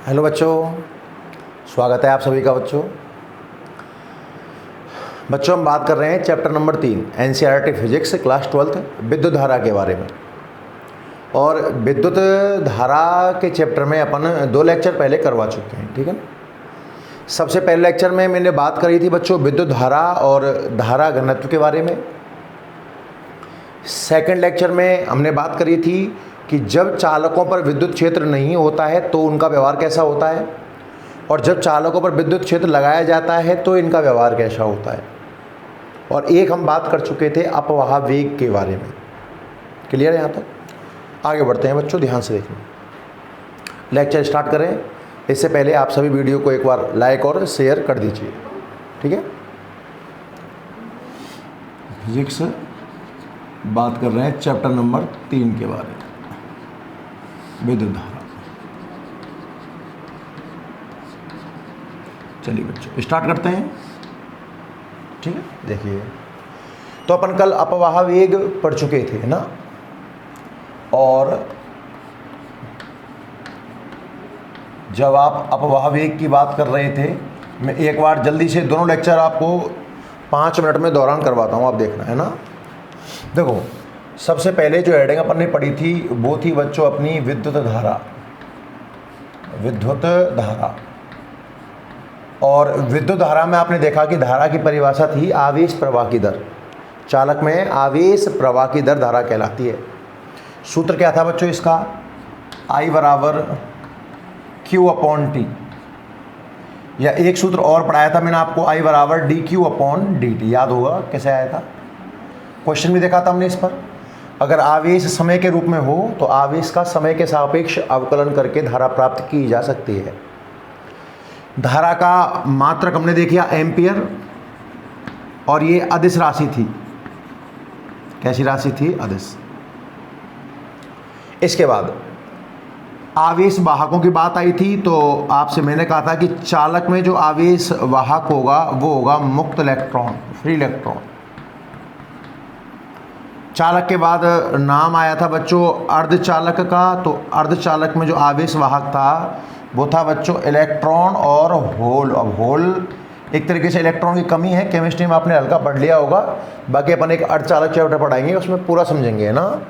Hello बच्चों, स्वागत है आप सभी का। बच्चों हम बात कर रहे हैं chapter number 3 NCERT physics class 12 विद्युत धारा के बारे में। और विद्युत धारा के चैप्टर में अपन 2 लेक्चर पहले करवा चुके हैं, ठीक है ना। सबसे पहले लेक्चर में मैंने बात करी थी बच्चों विद्युत धारा और धारा घनत्व के बारे में। सेकंड लेक्चर में हमने बात करी थी कि जब चालकों पर विद्युत क्षेत्र नहीं होता है तो उनका व्यवहार कैसा होता है, और जब चालकों पर विद्युत क्षेत्र लगाया जाता है तो इनका व्यवहार कैसा होता है। और एक हम बात कर चुके थे अपवाह वेग के बारे में। क्लियर है यहाँ तक? आगे बढ़ते हैं बच्चों, ध्यान से देखना। लेक्चर स्टार्ट करें इससे पहले आप सभी वीडियो को एक बार लाइक और शेयर कर दीजिए, ठीक है। फिजिक्स बात कर रहे हैं चैप्टर नंबर 3 के बारे में, विद्युत धारा। चलिए बच्चों स्टार्ट करते हैं, ठीक है। देखिए तो अपन कल अपवाह वेग पढ़ चुके थे ना, और जब आप अपवाह वेग की बात कर रहे थे, मैं एक बार जल्दी से दोनों लेक्चर आपको 5 मिनट में दौरान करवाता हूँ, आप देखना है ना। देखो सबसे पहले जो हेडिंग अपन ने पढ़ी थी वो थी बच्चों अपनी विद्युत धारा। विद्युत धारा, और विद्युत धारा में आपने देखा कि धारा की परिभाषा थी आवेश प्रवाह की दर। चालक में आवेश प्रवाह की दर धारा कहलाती है। सूत्र क्या था बच्चों इसका? I बराबर Q/T, या एक सूत्र और पढ़ाया था मैंने आपको, I बराबर dQ/dt। याद होगा कैसे आया था, क्वेश्चन भी देखा था हमने इस पर। अगर आवेश समय के रूप में हो तो आवेश का समय के सापेक्ष अवकलन करके धारा प्राप्त की जा सकती है। धारा का मात्रक हमने देखा एम्पियर, और ये अदिश राशि थी। कैसी राशि थी? अदिश। इसके बाद आवेश वाहकों की बात आई थी, तो आपसे मैंने कहा था कि चालक में जो आवेश वाहक होगा वो होगा मुक्त इलेक्ट्रॉन, फ्री इलेक्ट्रॉन। चालक के बाद नाम आया था बच्चों अर्धचालक का, तो अर्धचालक में जो आवेश वाहक था वो था बच्चों इलेक्ट्रॉन और होल। अब होल एक तरीके से इलेक्ट्रॉन की कमी है, केमिस्ट्री में आपने हल्का पढ़ लिया होगा, बाकी अपन एक अर्धचालक चैप्टर पढ़ाएंगे उसमें पूरा समझेंगे, है ना।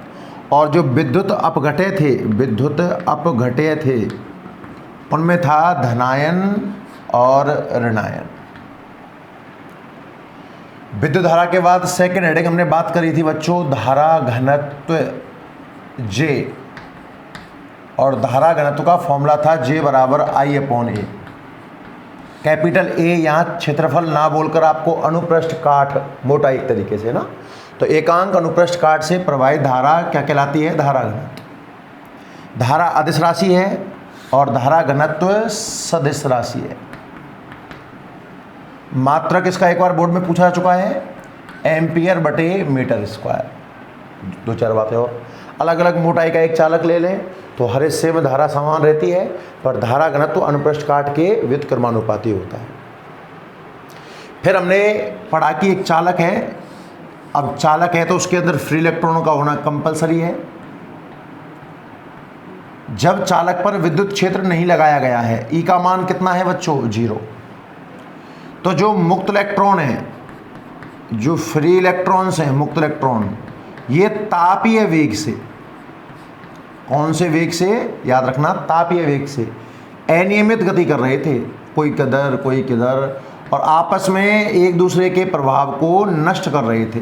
और जो विद्युत अपघटय थे उनमें था धनायन और ऋणायन। विद्युत धारा के बाद सेकेंड हेडिंग हमने बात करी थी बच्चों धारा घनत्व J, और धारा घनत्व का फॉर्मूला था J बराबर I/A। कैपिटल A यहाँ क्षेत्रफल ना बोलकर आपको अनुप्रस्थ काट, मोटा एक तरीके से ना, तो एकांक अनुप्रस्थ काट से प्रवाहित धारा क्या कहलाती है? धारा घनत्व। धारा अदिश राशि है और धारा घनत्व सदिश राशि है। मात्रक इसका एक बार बोर्ड में पूछा जा चुका है, एम्पियर बटे मीटर स्क्वायर। 2-4 बातें और, अलग अलग मोटाई का एक चालक ले लें तो हर हिस्से में धारा समान रहती है, पर धारा घनत्व अनुप्रस्थ काट के व्युत्क्रमानुपाती होता है। फिर हमने पढ़ा कि एक चालक है, अब चालक है तो उसके अंदर फ्री इलेक्ट्रॉनों का होना कंपलसरी है। जब चालक पर विद्युत क्षेत्र नहीं लगाया गया है, ई का मान कितना है बच्चों? 0। तो जो मुक्त इलेक्ट्रॉन है, जो फ्री इलेक्ट्रॉन्स हैं, मुक्त इलेक्ट्रॉन, ये तापीय वेग से, कौन से वेग से? याद रखना, तापीय वेग से अनियमित गति कर रहे थे, कोई किधर कोई किधर, और आपस में एक दूसरे के प्रभाव को नष्ट कर रहे थे।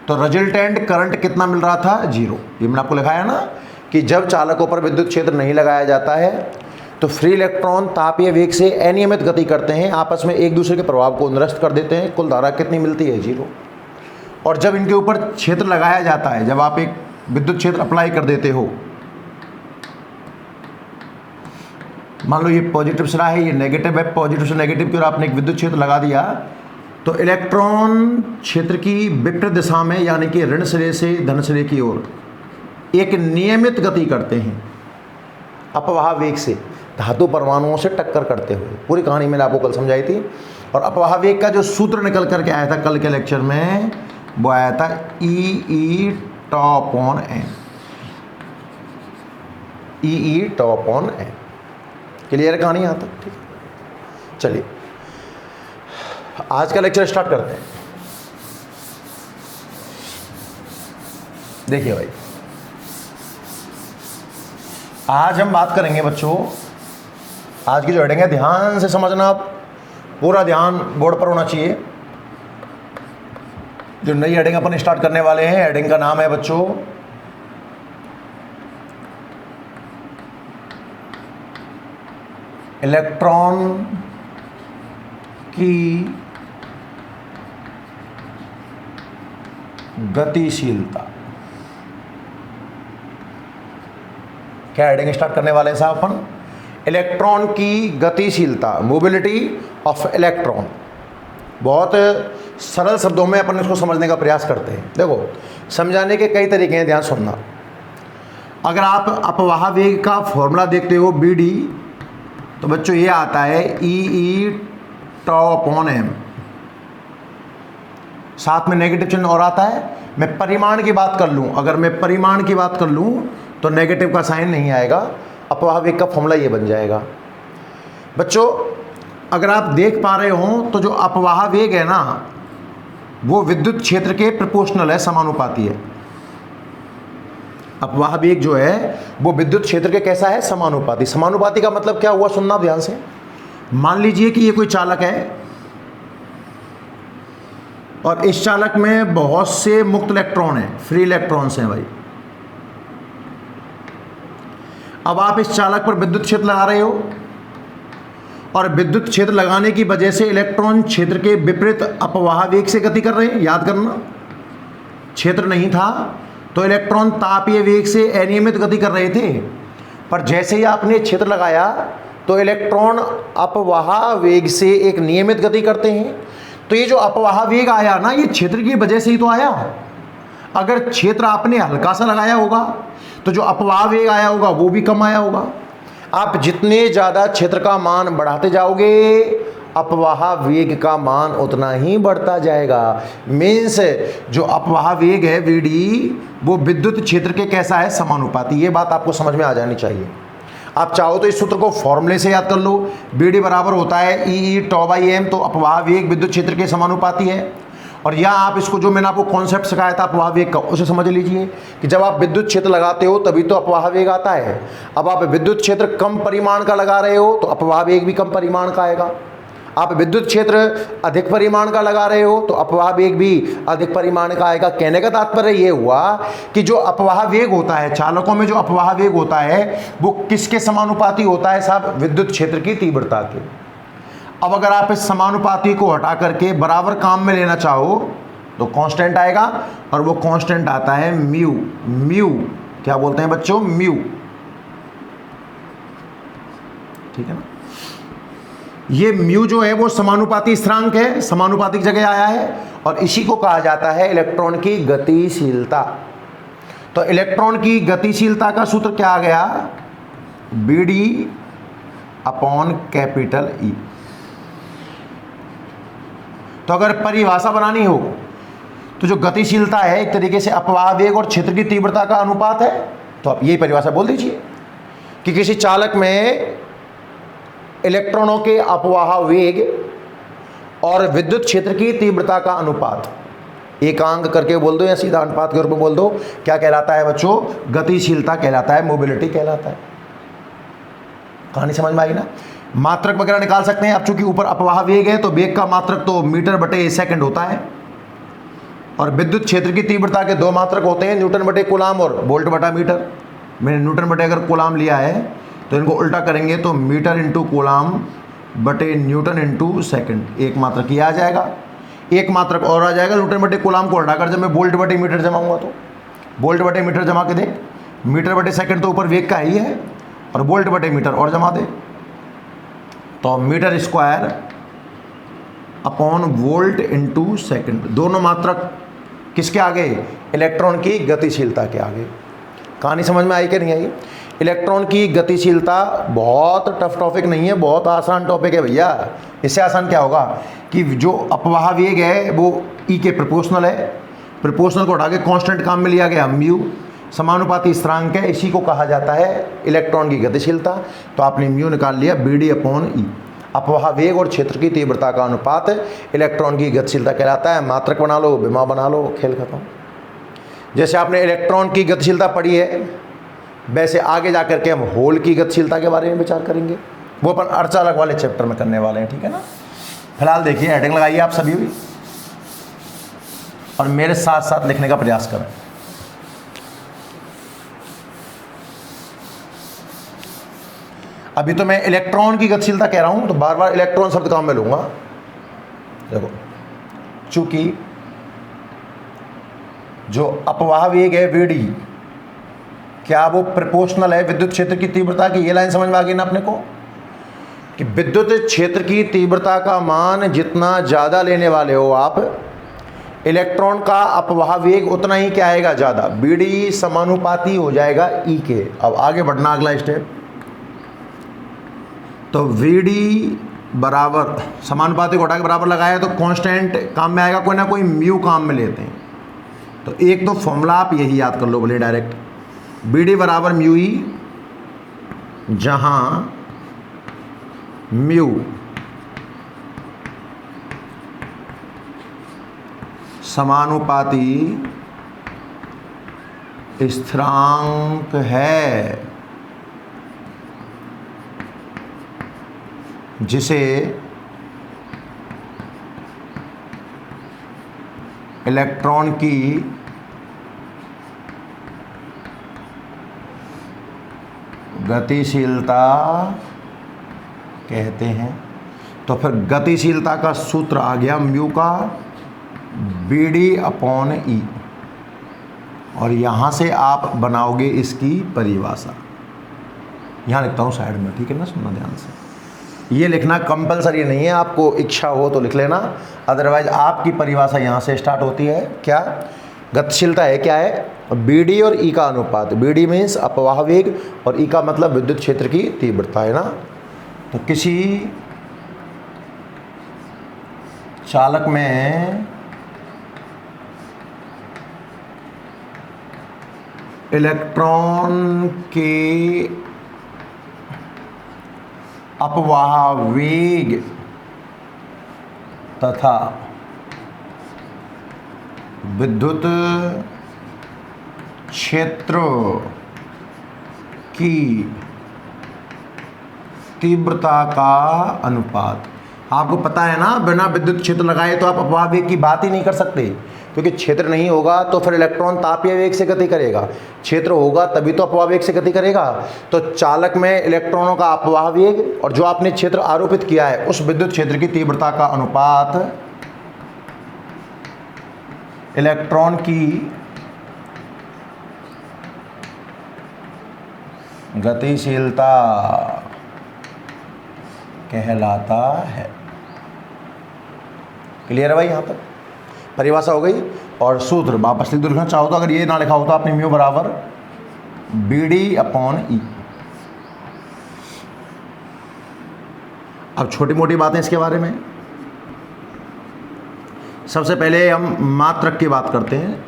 तो रिजल्टेंट करंट कितना मिल रहा था? 0। ये मैंने आपको लिखाया ना कि जब चालकों पर विद्युत क्षेत्र नहीं लगाया जाता है तो फ्री इलेक्ट्रॉन तापीय वेग से अनियमित गति करते हैं, आपस में एक दूसरे के प्रभाव को नष्ट कर देते हैं। कुल धारा कितनी मिलती है? 0। और जब इनके ऊपर क्षेत्र लगाया जाता है, जब आप एक विद्युत क्षेत्र अप्लाई कर देते हो, मान लो ये पॉजिटिव सिरा है, ये नेगेटिव है, पॉजिटिव से नेगेटिव की ओर आपने एक विद्युत क्षेत्र लगा दिया, तो इलेक्ट्रॉन क्षेत्र की विपरीत दिशा में, यानी कि ऋण सिरे से धन सिरे की ओर एक नियमित गति करते हैं अपवाह वेग से, धातु परमाणुओं से टक्कर करते हुए। पूरी कहानी मैंने आपको कल समझाई थी। और अपवाह वेग का जो सूत्र निकल करके आया था कल के लेक्चर में, वो आया था E/T/N। E/T/N। क्लियर कहानी यहाँ तक? ठीक है, चलिए आज का लेक्चर स्टार्ट करते हैं। देखिए भाई, आज हम बात करेंगे बच्चों, आज की जो हेडिंग है ध्यान से समझना, आप पूरा ध्यान बोर्ड पर होना चाहिए। जो नई हेडिंग अपन स्टार्ट करने वाले हैं, हेडिंग का नाम है बच्चों इलेक्ट्रॉन की गतिशीलता। क्या हेडिंग स्टार्ट करने वाले हैं साहब अपन? इलेक्ट्रॉन की गतिशीलता, मोबिलिटी ऑफ इलेक्ट्रॉन। बहुत सरल शब्दों में अपन इसको समझने का प्रयास करते हैं। देखो, समझाने के कई तरीके हैं, ध्यान सुनना। अगर आप अपवाह वेग का फॉर्मूला देखते हो बी डी, तो बच्चों ये आता है ई टाउ अपॉन एम, साथ में नेगेटिव चिन्ह और आता है। मैं परिमाण की बात कर लूँ, अगर मैं परिमाण की बात कर लूँ तो नेगेटिव का साइन नहीं आएगा, अपवाह वेग का फॉर्मूला ये बन जाएगा। बच्चों अगर आप देख पा रहे हो तो जो अपवाह वेग है ना, वो विद्युत क्षेत्र के प्रोपोर्शनल है, समानुपाती है। अपवाह वेग जो है वो विद्युत क्षेत्र के कैसा है? समानुपाती। समानुपाती का मतलब क्या हुआ, सुनना ध्यान से। मान लीजिए कि ये कोई चालक है और इस चालक में बहुत से मुक्त इलेक्ट्रॉन हैं, फ्री इलेक्ट्रॉन्स हैं भाई। अब आप इस चालक पर विद्युत क्षेत्र लगा रहे हो और विद्युत क्षेत्र लगाने की वजह से इलेक्ट्रॉन क्षेत्र के विपरीत अपवाह वेग से गति कर रहे हैं। याद करना, क्षेत्र नहीं था तो इलेक्ट्रॉन तापीय वेग से अनियमित गति कर रहे थे, पर जैसे ही आपने क्षेत्र लगाया तो इलेक्ट्रॉन अपवाह वेग से एक नियमित गति करते हैं। तो ये जो अपवाह वेग आया ना, ये क्षेत्र की वजह से ही तो आया। अगर क्षेत्र आपने हल्का सा लगाया होगा तो जो अपवाह वेग आया होगा वो भी कम आया होगा। आप जितने ज़्यादा क्षेत्र का मान बढ़ाते जाओगे, अपवाह वेग का मान उतना ही बढ़ता जाएगा। मीन्स जो अपवाह वेग है वी डी, वो विद्युत क्षेत्र के कैसा है? समानुपाती। ये बात आपको समझ में आ जानी चाहिए। आप चाहो तो इस सूत्र को फॉर्मूले से याद कर लो। बी डी बराबर होता है ई टाउ बाई एम, तो अपवाह वेग विद्युत क्षेत्र के समानुपाती है। और या आप इसको, जो मैंने आपको कॉन्सेप्ट सिखाया था अपवाह वेग का, उसे समझ लीजिए कि जब आप विद्युत क्षेत्र लगाते हो तभी तो अपवाह वेग आता है। अब आप विद्युत क्षेत्र कम परिमाण का लगा रहे हो तो अपवाह वेग भी कम परिमाण का आएगा। आप विद्युत क्षेत्र अधिक परिमाण का लगा रहे हो तो अपवाह वेग भी अधिक परिमाण का आएगा। कहने का तात्पर्य ये हुआ कि जो अपवाह वेग होता है चालकों में, जो अपवाह वेग होता है वो किसके समानुपाती होता है साहब? विद्युत क्षेत्र की तीव्रता के। अब अगर आप इस समानुपाती को हटा करके बराबर काम में लेना चाहो तो कांस्टेंट आएगा, और वो कांस्टेंट आता है म्यू। म्यू क्या बोलते हैं बच्चों? म्यू। ठीक है ना? ये म्यू जो है वो समानुपाती स्थिरांक है, समानुपाती की जगह आया है, और इसी को कहा जाता है इलेक्ट्रॉन की गतिशीलता। तो इलेक्ट्रॉन की गतिशीलता का सूत्र क्या आ गया? B D upon capital E. तो अगर परिभाषा बनानी हो तो जो गतिशीलता है एक तरीके से अपवाह वेग और क्षेत्र की तीव्रता का अनुपात है। तो आप यही परिभाषा बोल दीजिए कि किसी चालक में इलेक्ट्रॉनों के अपवाह वेग और विद्युत क्षेत्र की तीव्रता का अनुपात, एकांक करके बोल दो या सीधा अनुपात के रूप में बोल दो, क्या कहलाता है बच्चों? गतिशीलता कहलाता है, मोबिलिटी कहलाता है। कहानी समझ में आई ना? मात्रक वगैरह निकाल सकते हैं। अब चूंकि ऊपर अपवाह वेग है तो वेग का मात्रक तो मीटर बटे सेकंड होता है, और विद्युत क्षेत्र की तीव्रता के दो मात्रक होते हैं, न्यूटन बटे कूलाम और वोल्ट बटा मीटर। मैंने न्यूटन बटे अगर कूलाम लिया है तो इनको उल्टा करेंगे तो मीटर इंटू कूलाम बटे न्यूटन इंटू सेकंड। एक मात्रक ये आ जाएगा, एक मात्रक और आ जाएगा न्यूटन बटे कूलाम को हटाकर जब मैं वोल्ट बटे मीटर जमाऊंगा तो वोल्ट बटे मीटर जमा के देख, मीटर बटे सेकंड तो ऊपर वेग का ही है, और वोल्ट बटे मीटर और जमा दे तो metre square upon volt into second. दोनों मात्रक किसके आगे? इलेक्ट्रॉन की गतिशीलता के आगे। कहानी समझ में आई कि नहीं आई? इलेक्ट्रॉन की गतिशीलता बहुत टफ टॉपिक नहीं है, बहुत आसान टॉपिक है भैया। इससे आसान क्या होगा कि जो अपवाह वेग है वो ई के प्रोपोर्शनल है, प्रोपोर्शनल को हटा के कांस्टेंट काम में लिया गया म्यू, समानुपाती स्थिरांक है, इसी को कहा जाता है इलेक्ट्रॉन की गतिशीलता। तो आपने म्यू निकाल लिया, BD/E। अपवाह वेग और क्षेत्र की तीव्रता का अनुपात इलेक्ट्रॉन की गतिशीलता कहलाता है। मात्रक बना लो, विमा बना लो, खेल खत्म। जैसे आपने इलेक्ट्रॉन की गतिशीलता पढ़ी है, वैसे आगे जाकर के हम होल की गतिशीलता के बारे में विचार करेंगे, वो अपन अर्धचालक वाले चैप्टर में करने वाले हैं, ठीक है ना। फिलहाल देखिए, हेडिंग लगाइए आप सभी भी और मेरे साथ साथ लिखने का प्रयास करें। अभी तो मैं इलेक्ट्रॉन की गतिशीलता कह रहा हूं, तो बार बार इलेक्ट्रॉन शब्द काम में लूंगा। देखो, चूंकि जो अपवाह वेग है VD, क्या वो प्रोपोर्शनल है विद्युत क्षेत्र की तीव्रता की? ये लाइन समझ में आ गई ना अपने को, कि विद्युत क्षेत्र की तीव्रता का मान जितना ज़्यादा लेने वाले हो आप, इलेक्ट्रॉन का अपवाह वेग उतना ही क्या आएगा, ज़्यादा। BD समानुपाती हो जाएगा E के। अब आगे बढ़ना, अगला स्टेप। तो VD बराबर, समानुपाती को हटा के बराबर लगाया तो कांस्टेंट काम में आएगा, कोई ना कोई म्यू काम में लेते हैं। तो एक तो फॉर्मूला आप यही याद कर लो बोले डायरेक्ट, BD बराबर म्यू E, जहां म्यू समानुपाती स्थिरांक है, जिसे इलेक्ट्रॉन की गतिशीलता कहते हैं। तो फिर गतिशीलता का सूत्र आ गया म्यू का BD/E, और यहाँ से आप बनाओगे इसकी परिभाषा। यहाँ लिखता हूँ साइड में, ठीक है ना, सुनना ध्यान से। ये लिखना कंपलसरी नहीं है, आपको इच्छा हो तो लिख लेना, अदरवाइज आपकी परिभाषा यहाँ से स्टार्ट होती है। क्या गतिशीलता है, क्या है, BD और E का अनुपात। BD मीन्स अपवाह वेग और E का मतलब विद्युत क्षेत्र की तीव्रता, है ना। तो किसी चालक में इलेक्ट्रॉन के अपवाह वेग तथा विद्युत क्षेत्र की तीव्रता का अनुपात। आपको पता है ना, बिना विद्युत क्षेत्र लगाए तो आप अपवाह वेग की बात ही नहीं कर सकते, क्योंकि क्षेत्र नहीं होगा तो फिर इलेक्ट्रॉन तापीय वेग से गति करेगा, क्षेत्र होगा तभी तो अपवाह वेग से गति करेगा। तो चालक में इलेक्ट्रॉनों का अपवाह वेग और जो आपने क्षेत्र आरोपित किया है उस विद्युत क्षेत्र की तीव्रता का अनुपात इलेक्ट्रॉन की गतिशीलता कहलाता है। क्लियर है भाई, यहां तक परिभाषा हो गई। और सूत्र वापस लिख दो, लिखना चाहो तो, अगर ये ना लिखा हो तो आपने म्यू बराबर BD/E। अब छोटी मोटी बातें इसके बारे में। सबसे पहले हम मात्रक की बात करते हैं,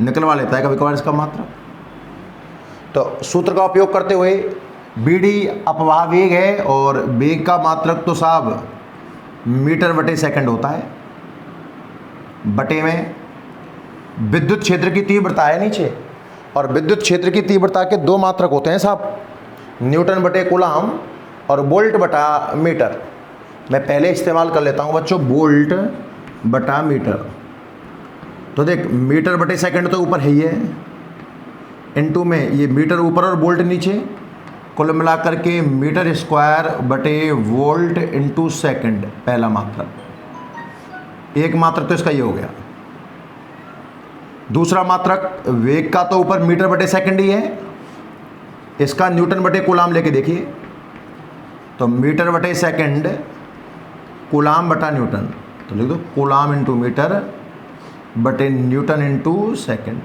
निकलवा लेता है कभी कभार इसका मात्रक। तो सूत्र का उपयोग करते हुए BD अपवाह वेग है और वेग का मात्रक तो साहब मीटर/सेकंड होता है, बटे में विद्युत क्षेत्र की तीव्रता है नीचे, और विद्युत क्षेत्र की तीव्रता के दो मात्रक होते हैं साहब, न्यूटन/कूलम और वोल्ट/मीटर। मैं पहले इस्तेमाल कर लेता हूं बच्चों वोल्ट/मीटर। तो देख मीटर/सेकंड तो ऊपर है ही है, इनटू में ये मीटर ऊपर और वोल्ट नीचे, कुल मिलाकर के मीटर²/वोल्ट इंटू सेकंड पहला मात्रक। एक मात्रक तो इसका ये हो गया। दूसरा मात्रक वेग का तो ऊपर मीटर/सेकंड ही है, इसका न्यूटन/कूलम लेके देखिए, तो मीटर/सेकंड कूलम/न्यूटन, तो लिख दो कूलम इंटू मीटर/न्यूटन इंटू सेकंड।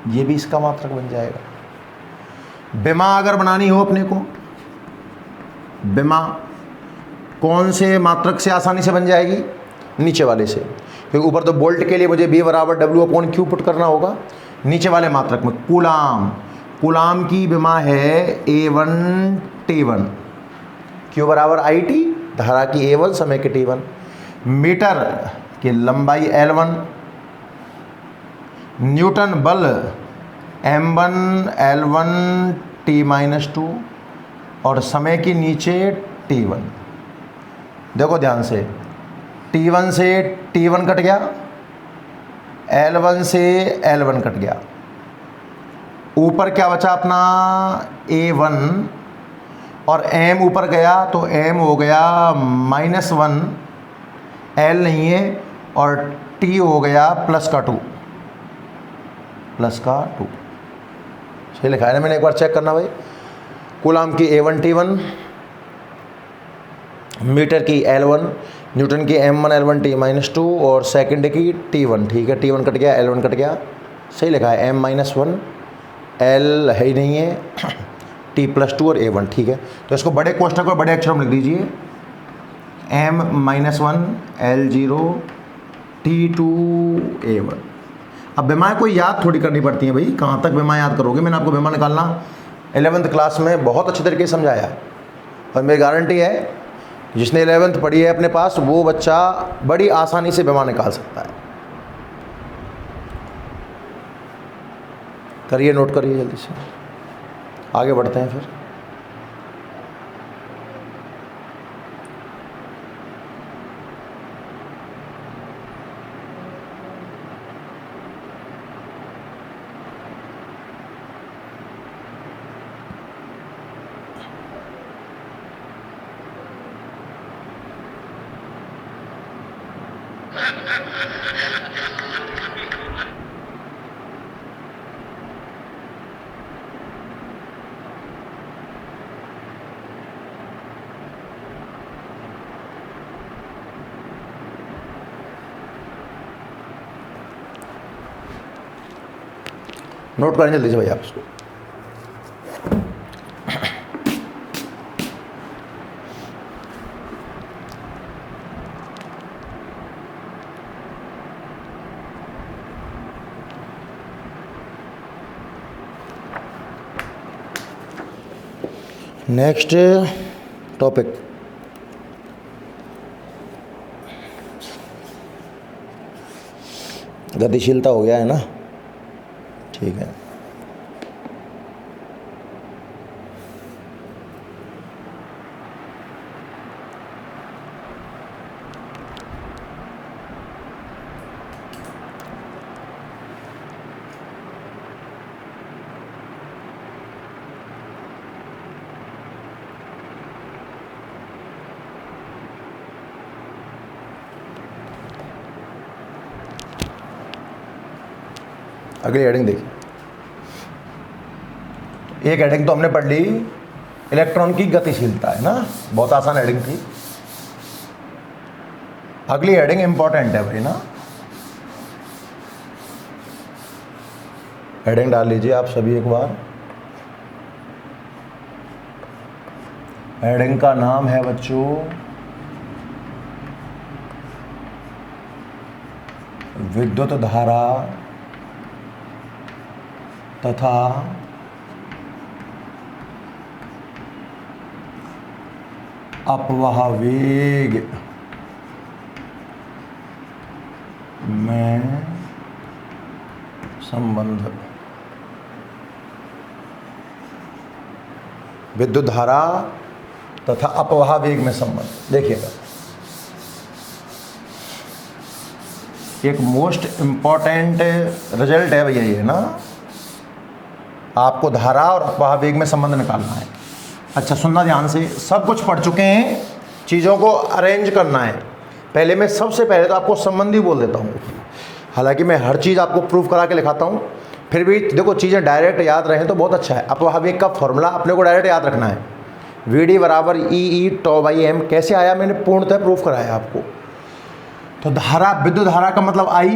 ये भी इसका मात्रक बन जाएगा। विमा अगर बनानी हो अपने को, विमा कौन से मात्रक से आसानी से बन जाएगी, नीचे वाले से, क्योंकि ऊपर तो बोल्ट के लिए मुझे B बराबर W/Q पुट करना होगा। नीचे वाले मात्रक में कूलाम की विमा है A1T1, Q बराबर IT, धारा की A1, समय की T1, मीटर की लंबाई L1, न्यूटन बल M1 L1 T-2 और समय की नीचे T1। देखो ध्यान से, T1 से T1 कट गया, L1 से L1 कट गया, ऊपर क्या बचा अपना A1 और M ऊपर गया तो M हो गया -1, L नहीं है, और T हो गया +2। सही लिखा है ना मैंने, एक बार चेक करना भाई। कूलाम की A1 T1, मीटर की L1, न्यूटन की M1 L1 T-2 और सेकंड की T1। ठीक है, T1 कट गया, L1 कट गया, सही लिखा है, M-1, L है ही नहीं है, T+2 और A1। ठीक है, तो इसको बड़े कोष्ठक और बड़े अक्षरों में लिख दीजिए, M-1 L0 T2 A1। अब विमाएँ कोई याद थोड़ी करनी पड़ती हैं भाई, कहाँ तक विमा याद करोगे। मैंने आपको विमा निकालना 11th क्लास में बहुत अच्छे तरीके से समझाया है, और मेरी गारंटी है जिसने 11th पढ़ी है अपने पास, वो बच्चा बड़ी आसानी से विमा निकाल सकता है। करिए, नोट करिए, जल्दी से आगे बढ़ते हैं फिर। नोट करें जल्दी से भाई आप इसको। नेक्स्ट टॉपिक, गतिशीलता हो गया है ना, ठीक है। अगली हेडिंग देखिए, एक हेडिंग तो हमने पढ़ ली, इलेक्ट्रॉन की गतिशीलता, है ना, बहुत आसान हेडिंग थी। अगली हेडिंग इंपॉर्टेंट है भाई ना, हेडिंग डाल लीजिए आप सभी एक बार। हेडिंग का नाम है बच्चों विद्युत धारा तथा अपवाह वेग में संबंध। विद्युत धारा तथा अपवाह वेग में संबंध। देखिएगा, एक मोस्ट इंपॉर्टेंट रिजल्ट है भैया ये ना, आपको धारा और अपवाह वेग में संबंध निकालना है। अच्छा सुनना ध्यान से, सब कुछ पढ़ चुके हैं, चीज़ों को अरेंज करना है। पहले मैं सबसे पहले तो आपको संबंधी बोल देता हूँ, हालांकि मैं हर चीज़ आपको प्रूफ करा के लिखाता हूँ, फिर भी देखो चीज़ें डायरेक्ट याद रहें तो बहुत अच्छा है। अपवाह वेग का फॉर्मूला अपने को डायरेक्ट याद रखना है, VD बराबर EE τ/m। कैसे आया, मैंने पूर्णतः प्रूफ कराया आपको। तो धारा, विद्युत धारा का मतलब I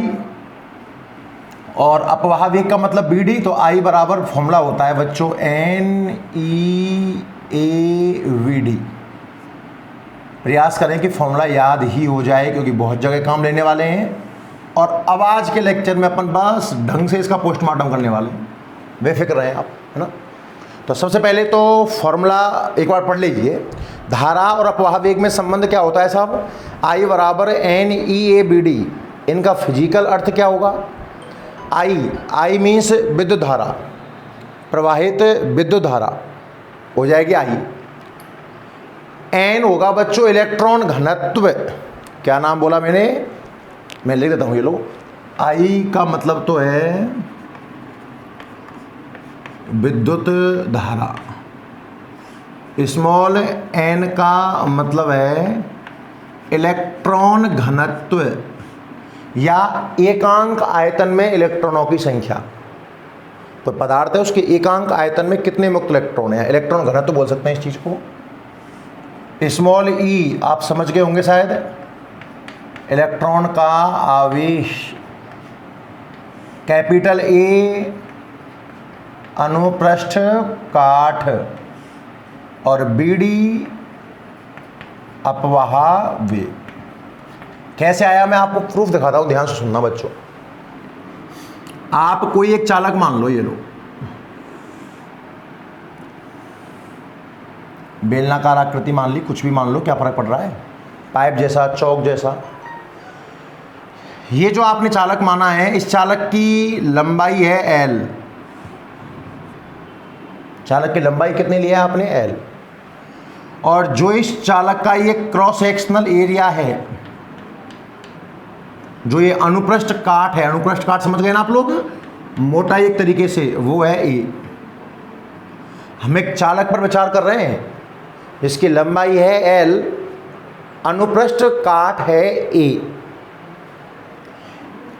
और अपवाह वेग का मतलब BD। तो I बराबर फॉर्मूला होता है बच्चों NE/AVD। प्रयास करें कि फॉर्मूला याद ही हो जाए, क्योंकि बहुत जगह काम लेने वाले हैं। और अब आज के लेक्चर में अपन बस ढंग से इसका पोस्टमार्टम करने वाले हैं, बेफिक्र रहें आप, है ना। तो सबसे पहले तो फॉर्मूला एक बार पढ़ लीजिए। धारा और अपवाह वेग में संबंध क्या होता है साहब? I बराबर NEABD। इनका फिजिकल अर्थ क्या होगा? I मीन्स विद्युत धारा, प्रवाहित विद्युत धारा हो जाएगी I। N होगा बच्चों इलेक्ट्रॉन घनत्व। क्या नाम बोला मैंने? मैं लिख देता हूँ, ये लो। I का मतलब तो है विद्युत धारा, स्मॉल n का मतलब है इलेक्ट्रॉन घनत्व या एकांक आयतन में इलेक्ट्रॉनों की संख्या। कोई पदार्थ है, उसके एकांक आयतन में कितने मुक्त इलेक्ट्रॉन हैं, इलेक्ट्रॉन घनत्व बोल सकते हैं इस चीज को। स्मॉल ई आप समझ गए होंगे शायद, इलेक्ट्रॉन का आवेश। कैपिटल ए अनुप्रस्थ काठ और बीडी अपवाह वेग। कैसे आया मैं आपको प्रूफ दिखाता हूं, ध्यान से सुनना बच्चों। आप कोई एक चालक मान लो, ये लो बेलनाकार आकृति मान ली, कुछ भी मान लो, क्या फर्क पड़ रहा है, पाइप जैसा, चौक जैसा। ये जो आपने चालक माना है, इस चालक की लंबाई है L। चालक की लंबाई कितनी लिया है आपने? L। और जो इस चालक का ये क्रॉस सेक्शनल एरिया है, जो ये अनुप्रस्थ काट है, अनुप्रस्थ काट समझ गए ना आप लोग, मोटाई एक तरीके से, वो है A। हम एक चालक पर विचार कर रहे हैं, इसकी लंबाई है L, अनुप्रस्थ काट है A,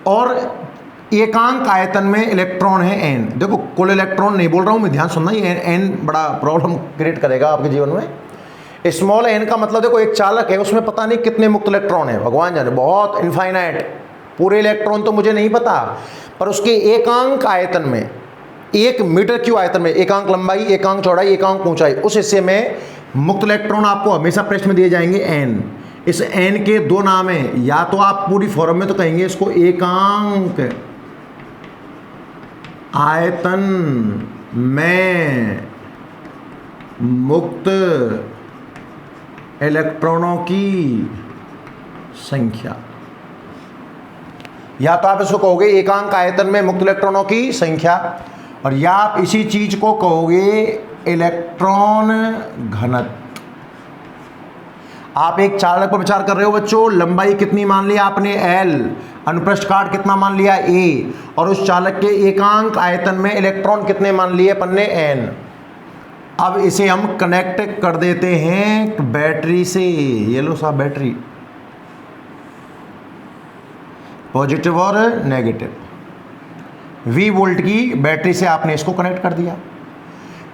और एकांक आयतन में इलेक्ट्रॉन है N। देखो कुल इलेक्ट्रॉन नहीं बोल रहा हूं मैं, ध्यान सुनना, ये N बड़ा प्रॉब्लम क्रिएट करेगा आपके जीवन में। स्मॉल n का मतलब देखो एक चालक है, उसमें पता नहीं कितने मुक्त इलेक्ट्रॉन है, भगवान जाने, बहुत इनफाइनाइट, पूरे इलेक्ट्रॉन तो मुझे नहीं पता, पर उसके एकांक आयतन में, 1 मीटर क्यूब आयतन में, एकांक लंबाई, एकांक चौड़ाई, एकांक ऊंचाई, उस हिस्से में मुक्त इलेक्ट्रॉन आपको हमेशा प्रश्न में दिए जाएंगे N। इस N के दो नाम हैं, या तो आप पूरी फॉर्म में तो कहेंगे इसको एकांक आयतन में मुक्त इलेक्ट्रॉनों की संख्या, या तो आप इसको कहोगे एकांक आयतन में मुक्त इलेक्ट्रॉनों की संख्या, और या आप इसी चीज को कहोगे इलेक्ट्रॉन घनत्व। आप एक चालक पर विचार कर रहे हो बच्चों, लंबाई कितनी मान लिया आपने L, अनुप्रस्थ काट कितना मान लिया A, और उस चालक के एकांक आयतन में इलेक्ट्रॉन कितने मान लिए अपन ने N। अब इसे हम कनेक्ट कर देते हैं बैटरी से। ये लो साहब बैटरी, पॉजिटिव और नेगेटिव, V वोल्ट की बैटरी से आपने इसको कनेक्ट कर दिया।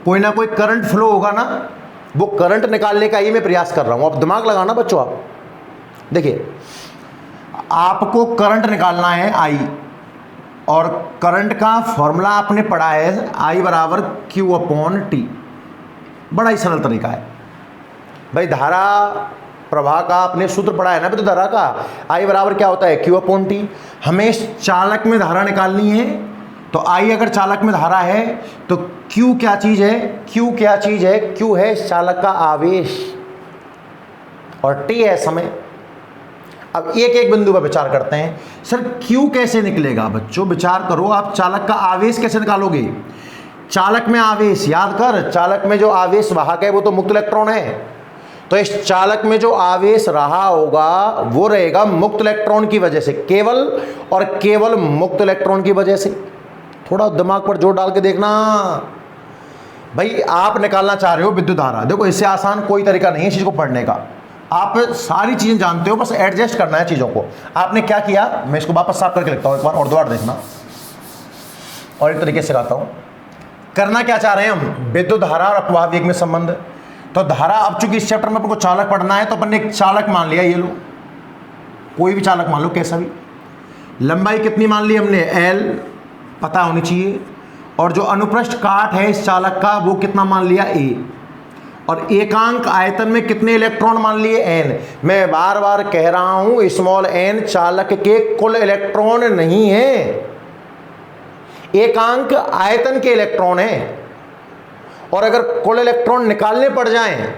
कोई ना कोई करंट फ्लो होगा ना, वो करंट निकालने का ही मैं प्रयास कर रहा हूं। अब दिमाग लगाना बच्चों, आप देखिए, आपको करंट निकालना है I, और करंट का फॉर्मूला आपने पढ़ा है I बराबर Q/T। बड़ा ही सरल तरीका है भाई, धारा प्रवाह का आपने सूत्र पढ़ा है ना, तो धारा का I बराबर क्या होता है? Q/T। हमें इस चालक में धारा निकालनी है, तो I अगर चालक में धारा है तो Q क्या चीज है? Q क्या चीज है? Q है इस चालक का आवेश, और T है समय। अब एक एक बिंदु पर विचार करते हैं। सर Q कैसे निकलेगा? बच्चों विचार करो, आप चालक का आवेश कैसे निकालोगे? चालक में आवेश, याद कर, चालक में जो आवेश वाहक है वो तो मुक्त इलेक्ट्रॉन है, तो इस चालक में जो आवेश रहा होगा वो रहेगा मुक्त इलेक्ट्रॉन की वजह से, केवल और केवल मुक्त इलेक्ट्रॉन की वजह से। थोड़ा दिमाग पर जोर डाल के देखना भाई। आप निकालना चाह रहे हो विद्युत धारा, देखो इससे आसान कोई तरीका नहीं है इस चीज को पढ़ने का, आप सारी चीजें जानते हो, बस एडजस्ट करना है चीजों को। आपने क्या किया, मैं इसको वापस साफ करके लिखता हूं एक बार, और दोबारा देखना, और एक तरीके से सिखाता हूं। करना क्या चाह रहे हैं हम? विद्युत धारा और अपवाह वेग में संबंध। तो धारा, अब चूंकि इस चैप्टर में अपन को चालक पढ़ना है, तो अपन ने एक चालक मान लिया, ये लो कोई भी चालक मान लो, कैसा भी। लंबाई कितनी मान ली हमने? L पता होनी चाहिए, और जो अनुप्रस्थ काट है इस चालक का वो कितना मान लिया? A। और एकांक आयतन में कितने इलेक्ट्रॉन मान लिए n। मैं बार बार कह रहा हूं स्मॉल n चालक के कुल इलेक्ट्रॉन नहीं है, एकांक आयतन के इलेक्ट्रॉन है। और अगर कुल इलेक्ट्रॉन निकालने पड़ जाएं,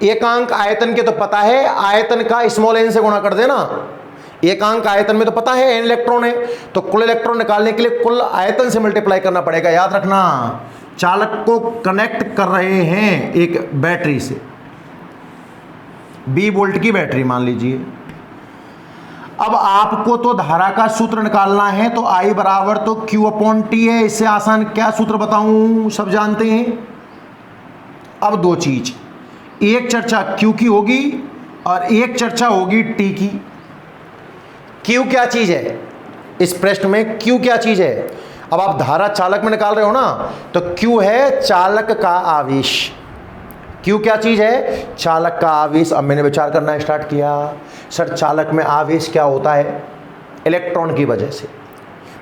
एकांक आयतन के तो पता है, आयतन का स्मॉल n से गुणा कर देना। एकांक आयतन में तो पता है n इलेक्ट्रॉन है, तो कुल इलेक्ट्रॉन निकालने के लिए कुल आयतन से मल्टीप्लाई करना पड़ेगा। याद रखना, चालक को कनेक्ट कर रहे हैं एक बैटरी से, 20 वोल्ट की बैटरी मान लीजिए। अब आपको तो धारा का सूत्र निकालना है, तो I बराबर तो Q/T है। इससे आसान क्या सूत्र बताऊं, सब जानते हैं। अब दो चीज, एक चर्चा Q की होगी और एक चर्चा होगी T की। Q क्या चीज है इस प्रश्न में, Q क्या चीज है। अब आप धारा चालक में निकाल रहे हो ना, तो Q है चालक का आवेश। Q क्या चीज है, चालक का आवेश। अब मैंने विचार करना स्टार्ट किया, सर चालक में आवेश क्या होता है, इलेक्ट्रॉन की वजह से,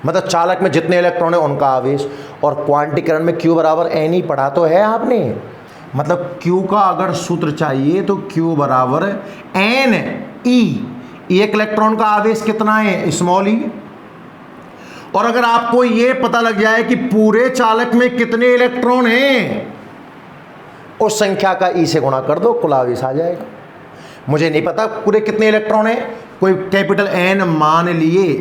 मतलब चालक में जितने इलेक्ट्रॉन है उनका आवेश। और क्वांटीकरण में Q बराबर n ही पढ़ा तो है आपने, मतलब Q का अगर सूत्र चाहिए तो Q बराबर NE। एक इलेक्ट्रॉन का आवेश कितना है, स्मॉल ई। और अगर आपको यह पता लग जाए कि पूरे चालक में कितने इलेक्ट्रॉन हैं, उस संख्या का ई से गुणा कर दो, कुल आवेश आ जाएगा। मुझे नहीं पता पूरे कितने इलेक्ट्रॉन हैं, कोई कैपिटल N मान लिए।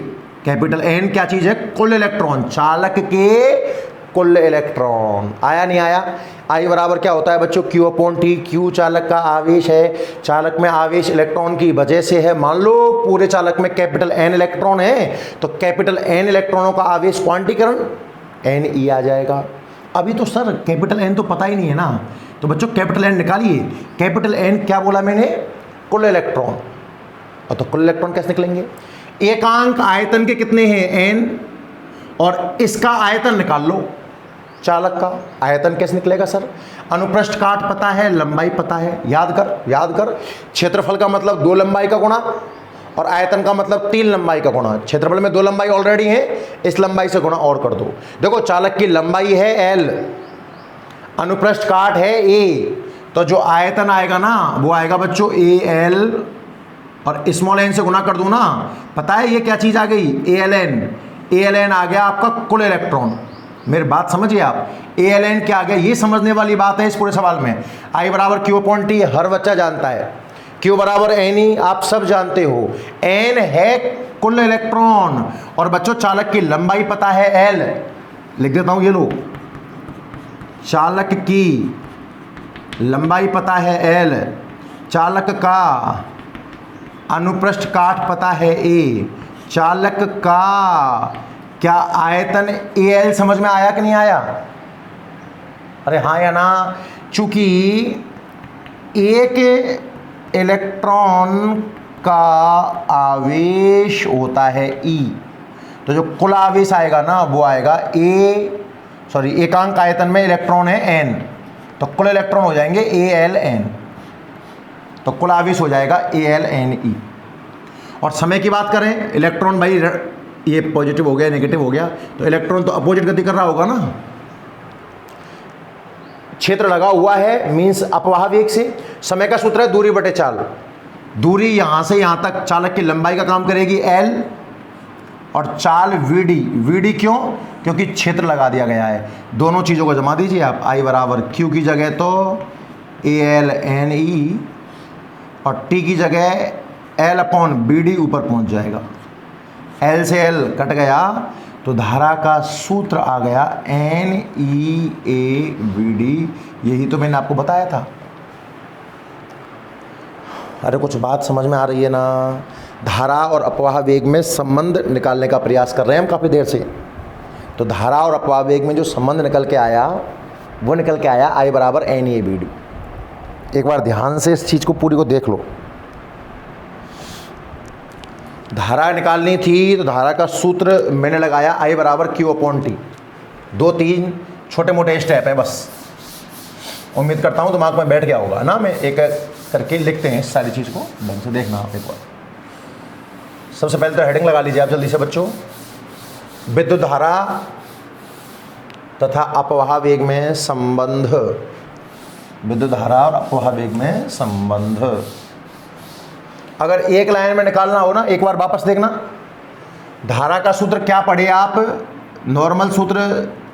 कैपिटल N क्या चीज है, कुल इलेक्ट्रॉन, चालक के कुल इलेक्ट्रॉन। आया नहीं आया। I बराबर क्या होता है बच्चों, Q/T। Q चालक का आवेश है, चालक में आवेश इलेक्ट्रॉन की वजह से है। मान लो पूरे चालक में कैपिटल N इलेक्ट्रॉन है, तो कैपिटल N इलेक्ट्रॉनों का आवेश क्वांटीकरण NE आ जाएगा। अभी तो सर कैपिटल N तो पता ही नहीं है ना, तो बच्चों कैपिटल N निकालिए। कैपिटल N क्या बोला मैंने, कुल इलेक्ट्रॉन। और तो कुल इलेक्ट्रॉन कैसे निकलेंगे, एकांक आयतन के कितने हैं n, और इसका आयतन निकाल लो। चालक का आयतन कैसे निकलेगा सर, अनुप्रस्थ काट पता है, लंबाई पता है। याद कर क्षेत्रफल का मतलब 2 लंबाई का गुणा और आयतन का मतलब 3 लंबाई का गुणा। क्षेत्रफल में 2 लंबाई ऑलरेडी है, इस लंबाई से गुणा और कर दो। देखो चालक की लंबाई है l, अनुप्रस्थ काट है a, तो जो आयतन आएगा ना वो आएगा बच्चों AL, और स्मॉल n से गुणा कर दूं ना, पता है ये क्या चीज आ गई, ALN आ गया आपका कुल इलेक्ट्रॉन। मेरी बात समझिए आप, ALN क्या आ गया, ये समझने वाली बात है इस पूरे सवाल में। I बराबर Q/T हर बच्चा जानता है, Q बराबर NE आप सब जानते हो, N है कुल इलेक्ट्रॉन, और बच्चों चालक की लंबाई पता है L। लिख देता हूं, ये लो, चालक की लंबाई पता है L, चालक का अनुप्रस्थ काट पता है A, चालक का क्या आयतन AL समझ में आया कि नहीं आया, अरे हाँ या ना। चूंकि एक इलेक्ट्रॉन का आवेश होता है E, तो जो कुल आवेश आएगा ना वो आएगा एकांक आयतन में इलेक्ट्रॉन है N, तो कुल इलेक्ट्रॉन हो जाएंगे ALN, तो कुल आवेश हो जाएगा ALNE। और समय की बात करें, इलेक्ट्रॉन भाई ये पॉजिटिव हो गया नेगेटिव हो गया, तो इलेक्ट्रॉन तो अपोजिट गति कर रहा होगा ना। क्षेत्र लगा हुआ है मींस अपवाह वेग से। समय का सूत्र है दूरी बटे चाल, दूरी यहां से यहां तक चालक की लंबाई का काम करेगी L, और चाल VD क्यों, क्योंकि क्षेत्र लगा दिया गया है। दोनों चीज़ों को जमा दीजिए आप, I बराबर Q की जगह तो ALNE और T की जगह L/BD ऊपर पहुंच जाएगा। L से L कट गया तो धारा का सूत्र आ गया NEAVD। यही तो मैंने आपको बताया था। अरे कुछ बात समझ में आ रही है ना। धारा और अपवाह वेग में संबंध निकालने का प्रयास कर रहे हैं हम काफ़ी देर से। तो धारा और अपवाह वेग में जो संबंध निकल के आया वो निकल के आया I बराबर NEAVD। एक बार ध्यान से इस चीज़ को पूरी को देख लो। धारा निकालनी थी तो धारा का सूत्र मैंने लगाया I बराबर Q/T। 2-3 छोटे मोटे स्टेप है बस। उम्मीद करता हूँ दिमाग में बैठ गया होगा ना। मैं एक करके लिखते हैं इस सारी चीज़ को, ढंग से देखना आप एक बार। सबसे पहले तो हेडिंग लगा लीजिए आप जल्दी से बच्चों। विद्युत धारा तथा अपवाह वेग में संबंध विद्युत धारा और अपवाहवेग में संबंध। अगर एक लाइन में निकालना हो ना, एक बार वापस देखना, धारा का सूत्र क्या पढ़े आप, नॉर्मल सूत्र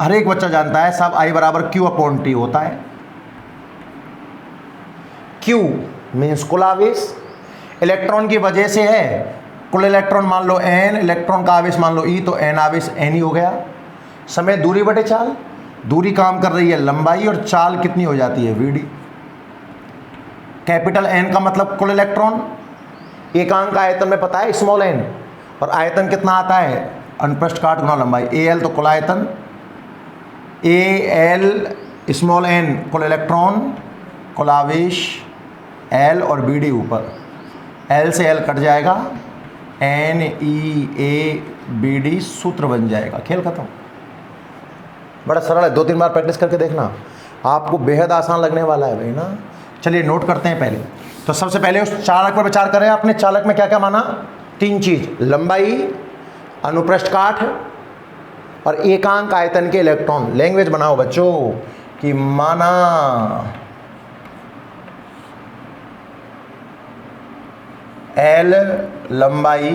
हर एक बच्चा जानता है, सब I बराबर Q/T होता है। Q मीन्स कुल आवेश, इलेक्ट्रॉन की वजह से है, कुल इलेक्ट्रॉन मान लो n, इलेक्ट्रॉन का आवेश मान लो E, तो n आवेश n ही हो गया। समय दूरी बटे चाल, दूरी काम कर रही है लंबाई और चाल कितनी हो जाती है Vd। कैपिटल N का मतलब कुल इलेक्ट्रॉन, एकांक आयतन में पता है स्मॉल n, और आयतन कितना आता है अनुप्रस्थ काट गुना लंबाई, Al तो कुल आयतन, Al स्मॉल n कुल इलेक्ट्रॉन, कुल आवेश L और Bd ऊपर, L से L कट जाएगा, NeABD सूत्र बन जाएगा, खेल खत्म। बड़ा सरल है, 2-3 बार प्रैक्टिस करके देखना, आपको बेहद आसान लगने वाला है भाई ना। चलिए नोट करते हैं पहले। तो सबसे पहले उस चालक पर विचार करें आपने। चालक में क्या क्या माना, 3 चीज, लंबाई, अनुप्रस्थ काट और एकांक आयतन के इलेक्ट्रॉन। लैंग्वेज बनाओ बच्चों कि माना L लंबाई,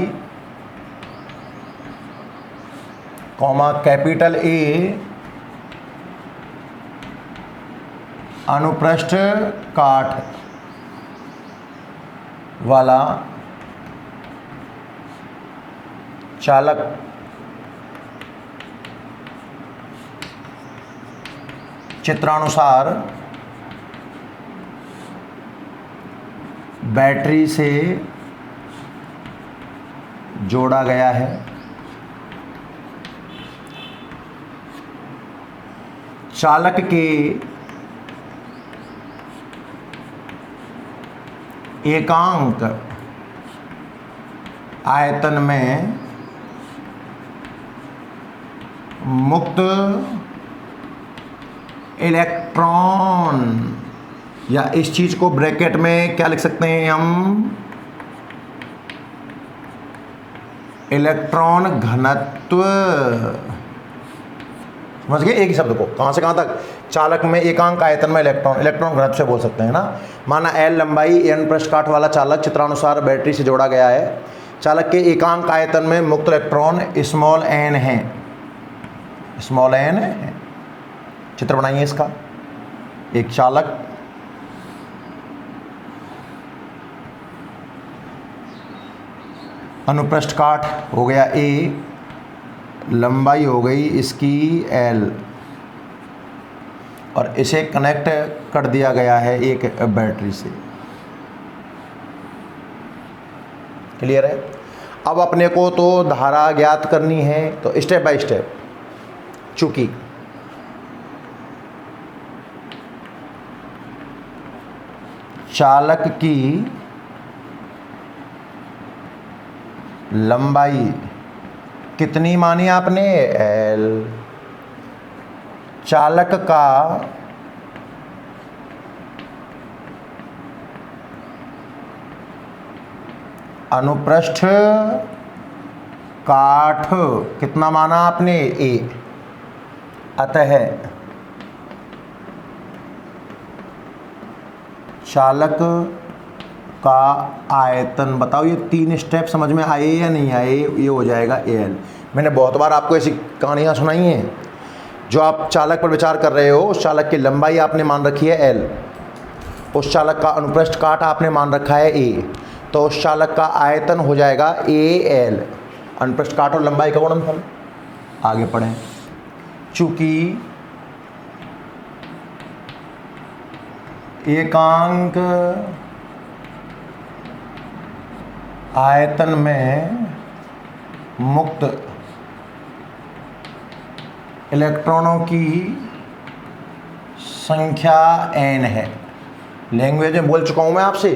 कॉमा कैपिटल A अनुप्रस्थ काट वाला चालक चित्रानुसार बैटरी से जोड़ा गया है। चालक के एकांक आयतन में मुक्त इलेक्ट्रॉन, या इस चीज को ब्रैकेट में क्या लिख सकते हैं हम, इलेक्ट्रॉन घनत्व। समझ गए एक ही शब्द को, कहां से कहां तक, चालक में एकांक आयतन में इलेक्ट्रॉन, इलेक्ट्रॉन घनत्व से बोल सकते हैं ना। माना L लंबाई, N अनुप्रस्थ काट वाला चालक चित्रानुसार बैटरी से जोड़ा गया है। चालक के एकांक आयतन में मुक्त इलेक्ट्रॉन स्मॉल n है, स्मॉल n है। चित्र बनाइए इसका, एक चालक अनुप्रस्थ काट हो गया A, लंबाई हो गई इसकी L, और इसे कनेक्ट कर दिया गया है एक बैटरी से। क्लियर है। अब अपने को तो धारा ज्ञात करनी है, तो स्टेप बाय स्टेप, चूंकि चालक की लंबाई कितनी मानी आपने, L, चालक का अनुप्रस्थ काट कितना माना आपने, A, अतः चालक का आयतन, बताओ ये 3 स्टेप समझ में आए या नहीं आए, ये हो जाएगा Al। मैंने बहुत बार आपको ऐसी कहानियाँ सुनाई हैं। जो आप चालक पर विचार कर रहे हो, उस चालक की लंबाई आपने मान रखी है L, उस चालक का अनुप्रस्थ काट आपने मान रखा है A, तो उस चालक का आयतन हो जाएगा Al, अनुप्रस्थ काट और लंबाई का गुणनफल। आगे पढ़ें। चूंकि एकांक आयतन में मुक्त इलेक्ट्रॉनों की संख्या n है। लैंग्वेज में बोल चुका हूं मैं आपसे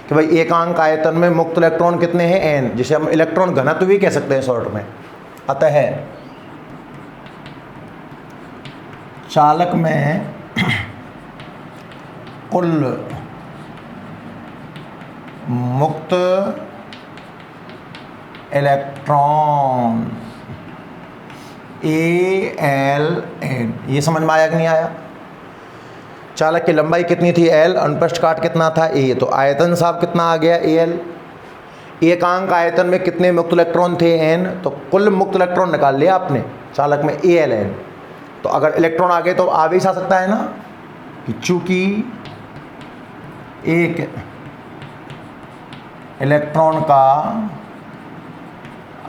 कि भाई एकांक आयतन में मुक्त इलेक्ट्रॉन कितने हैं, n, जिसे हम इलेक्ट्रॉन घनत्व भी कह सकते हैं शॉर्ट में। अतः चालक में कुल मुक्त इलेक्ट्रॉन ALN, ये समझ में आया कि नहीं आया। चालक की लंबाई कितनी थी L, अनुप्रस्थ काट कितना था A। तो आयतन साहब कितना आ गया AL। एकांक आयतन में कितने मुक्त इलेक्ट्रॉन थे N, तो कुल मुक्त इलेक्ट्रॉन निकाल लिया आपने चालक में ALN। तो अगर इलेक्ट्रॉन आ गए तो आवेश आ सकता है ना, कि चूंकि एक इलेक्ट्रॉन का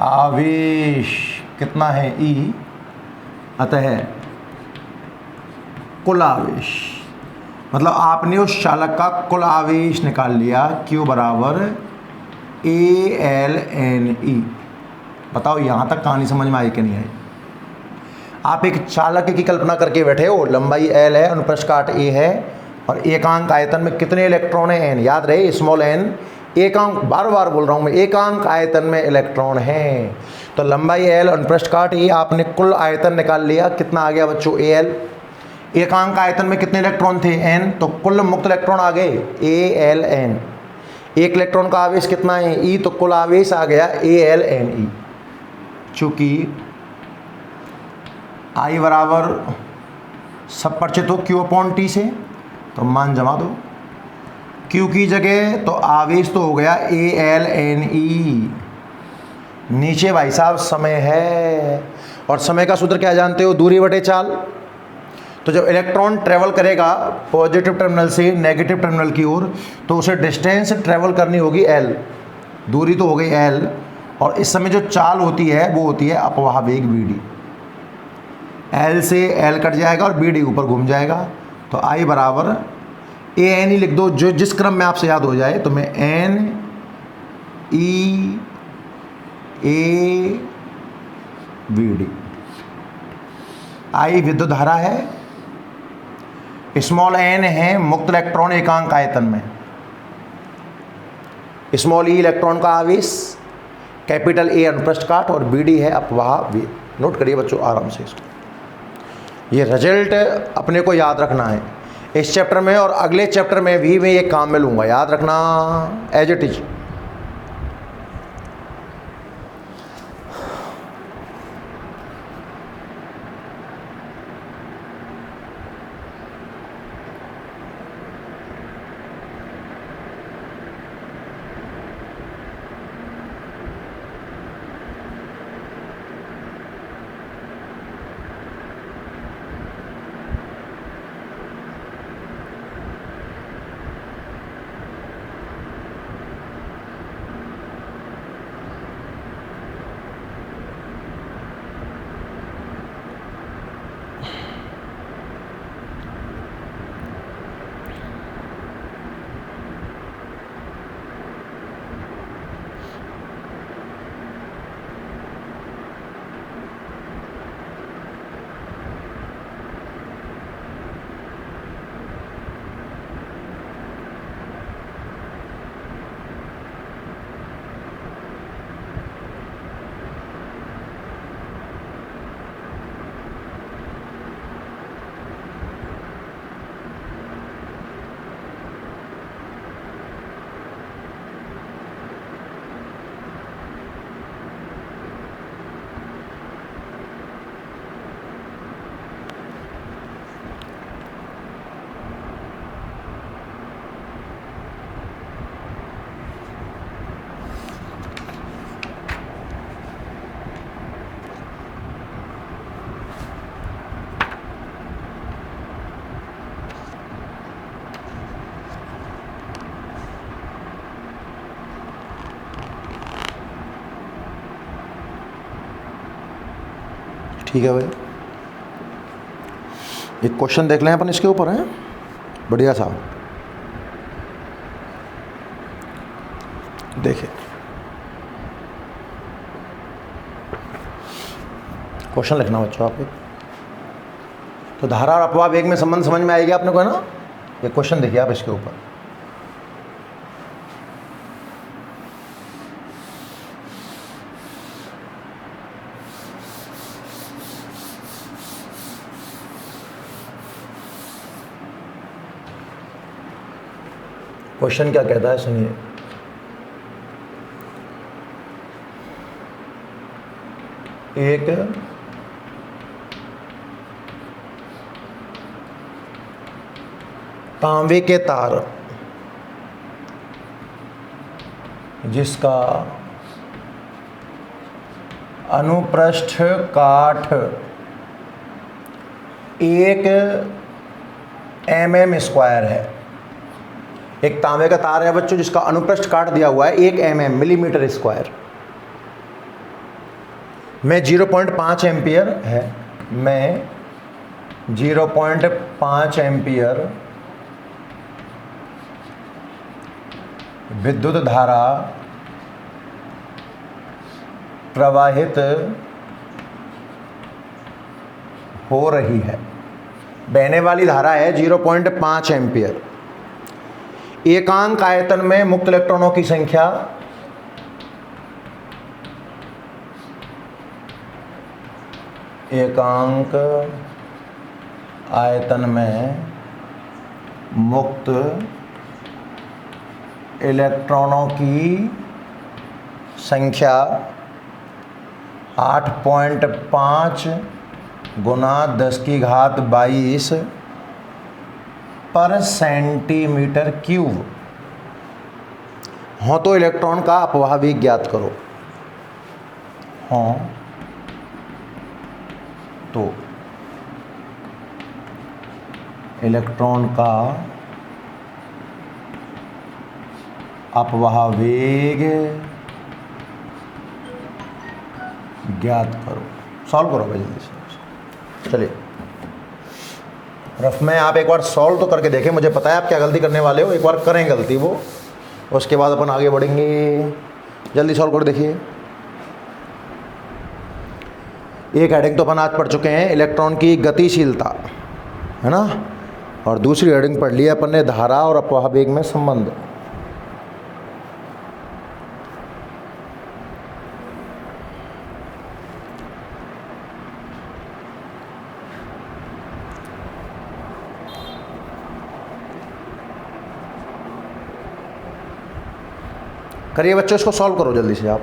आवेश कितना है E, अतः कुल आवेश, मतलब आपने उस चालक का कुल आवेश निकाल लिया Q बराबर ALNE। बताओ यहाँ तक कहानी समझ में आई कि नहीं आई। आप एक चालक की कल्पना करके बैठे हो, लंबाई L है, अनुप्रस्थ काट A है, और एकांक आयतन में कितने इलेक्ट्रॉन हैं N। याद रहे स्मॉल n, एकांक, बार बार बोल रहा हूँ मैं, एकांक आयतन में इलेक्ट्रॉन हैं। तो लंबाई L, अनुप्रस्थ काट A, आपने कुल आयतन निकाल लिया, कितना आ गया बच्चों AL। एकांक आयतन में कितने इलेक्ट्रॉन थे N, तो कुल मुक्त इलेक्ट्रॉन आ गए ALN। एक इलेक्ट्रॉन का आवेश कितना है E, तो कुल आवेश आ गया ALNE। चूंकि I बराबर सब परिचित हो Q/T से, तो मान जमा दो। Q की जगह तो आवेश तो हो गया ALNE, नीचे भाई साहब समय है, और समय का सूत्र क्या जानते हो, दूरी बटे चाल। तो जब इलेक्ट्रॉन ट्रेवल करेगा पॉजिटिव टर्मिनल से नेगेटिव टर्मिनल की ओर, तो उसे डिस्टेंस ट्रेवल करनी होगी L, दूरी तो हो गई L, और इस समय जो चाल होती है वो होती है अपवाह वेग BD। L से L कट जाएगा और BD ऊपर घूम जाएगा। तो I बराबर ANE लिख दो, जो जिस क्रम में आपसे याद हो जाए। तो मैं NEAVD। I विद्युत धारा है, स्मॉल n है मुक्त इलेक्ट्रॉन एकांक आयतन में, स्मॉल e इलेक्ट्रॉन का आवेश, कैपिटल A अनुप्रस्थ काट, और BD है अपवाह वेग। नोट करिए बच्चों आराम से इसको, ये रिजल्ट अपने को याद रखना है इस चैप्टर में, और अगले चैप्टर में भी मैं ये काम में लूँगा, याद रखना एज इट इज। ठीक है भाई, एक क्वेश्चन देख लें अपन इसके ऊपर है, बढ़िया सा। देखिए क्वेश्चन लिखना बच्चों आप। तो धारा और अपवाह वेग में संबंध समझ में आएगा आपने को, है ना। ये क्वेश्चन देखिए आप इसके ऊपर। क्वेश्चन क्या कहता है सुनिए। एक तांबे के तार जिसका अनुप्रस्थ काठ 1 mm² है। एक तांबे का तार है बच्चों जिसका अनुप्रस्थ काट दिया हुआ है 1 mm मिलीमीटर²। में 0.5 एम्पियर है, में 0.5 एम्पियर विद्युत धारा प्रवाहित हो रही है। बहने वाली धारा है 0.5 एम्पियर। एकांक आयतन में मुक्त इलेक्ट्रॉनों की संख्या एकांक आयतन में मुक्त इलेक्ट्रॉनों की संख्या 8.5 गुना 10⁻22 पर सेंटीमीटर क्यूब हो तो इलेक्ट्रॉन का अपवाह भी ज्ञात करो। हो तो इलेक्ट्रॉन का अपवाह वेग ज्ञात करो। सॉल्व करो भाई जल्दी से। चलिए रफ में आप एक बार सॉल्व तो करके देखें। मुझे पता है आप क्या गलती करने वाले हो, एक बार करें गलती वो, उसके बाद अपन आगे बढ़ेंगे। जल्दी सॉल्व कर देखिए। एक हेडिंग तो अपन आज पढ़ चुके हैं इलेक्ट्रॉन की गतिशीलता, है ना, और दूसरी हेडिंग पढ़ लिया अपन ने धारा और अपवाह वेग में संबंध। करिए बच्चों, इसको सॉल्व करो जल्दी से आप,